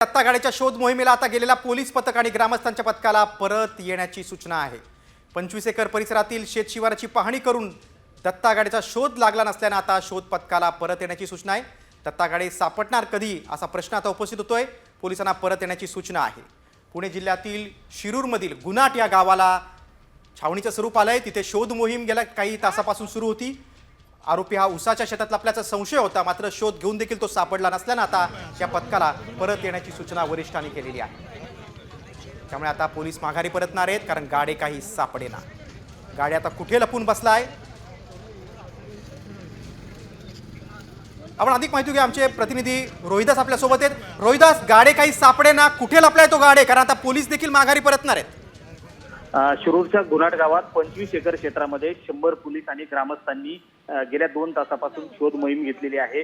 दत्ता गाडीच्या शोध मोहिमेला आता गेलेला पोलीस पथक आणि ग्रामस्थांच्या पथकाला परत येण्याची सूचना आहे। 25 एकर परिसरातील शेतशिवाराची पाहणी करून दत्ता गाडीचा शोध लागला नसल्याने आता शोध पथकाला परत येण्याची सूचना आहे। दत्ता गाडी सापडणार कधी असा प्रश्न आता उपस्थित होतोय। पोलिसांना परत येण्याची सूचना आहे। पुणे जिल्ह्यातील शिरूरमधील गुनाट या गावाला छावणीचं स्वरूप आलंय। तिथे शोध मोहीम गेल्या काही तासापासून सुरू होती। आरोपी हा उसाच्या शेतात लपल्याचा संशय होता, मात्र शोध घेऊन देखील तो सापडला नसल्याने आता या पथकाला परत येण्याची सूचना वरिष्ठांनी केलेली आहे। त्यामुळे आता पोलीस माघारी परतणार आहेत, कारण गाडी काही सापडेना। गाडी आता कुठे लपून बसलाय आपण अधिक माहिती घेऊ। आमचे प्रतिनिधी रोहिदास आपल्या सोबत आहेत। रोहिदास, गाडी काही सापडेना, कुठे लपलाय तो गाडी, कारण आता पोलीस देखील माघारी परतणार आहेत। शिरूरच्या गुनाट गावात 25 एकर क्षेत्रामध्ये 100 पोलीस आणि ग्रामस्थांनी गेल्या 2 तासापासून शोध मोहीम घेतलेली आहे।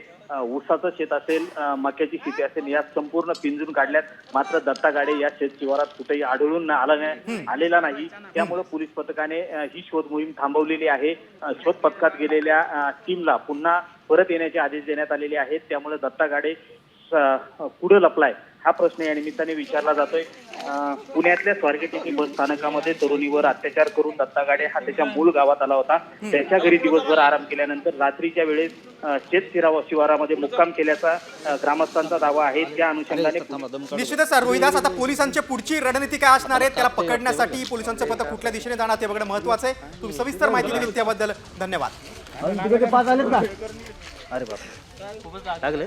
ऊसाचं शेत असेल, मक्याची शेती असेल, या संपूर्ण पिंजून काढल्यात, मात्र दत्ता गाडे या शेत शिवारात कुठेही आढळून आलेला नाही। त्यामुळे पोलीस पथकाने ही शोध मोहीम थांबवलेली आहे। शोध पथकात गेलेल्या टीमला पुन्हा परत येण्याचे आदेश देण्यात आलेले आहेत। त्यामुळे दत्ता गाडे पुढे लपलाय हा प्रश्न या निमित्ताने विचारला जातोय। पुण्यातल्या स्वारगेट बस स्थानकामध्ये तरुणीवर अत्याचार करून दत्ता गाडे हा त्याच्या मूळ गावात आला होता। त्याच्या घरी दिवसभर आराम केल्यानंतर रात्रीच्या वेळेस शेत शिवारामध्ये मुक्काम केल्याचा ग्रामस्थांचा दावा आहे। त्या अनुषंगाने निश्चितच रोहिदास, आता पोलिसांची पुढची रणनीती काय असणार आहे, त्याला पकडण्यासाठी पोलिसांचं पथक कुठल्या दिशेने जाणार ते बघणं महत्त्वाचं आहे। तुम्ही सविस्तर माहिती दिली त्याबद्दल धन्यवाद। अरे बाप लागले।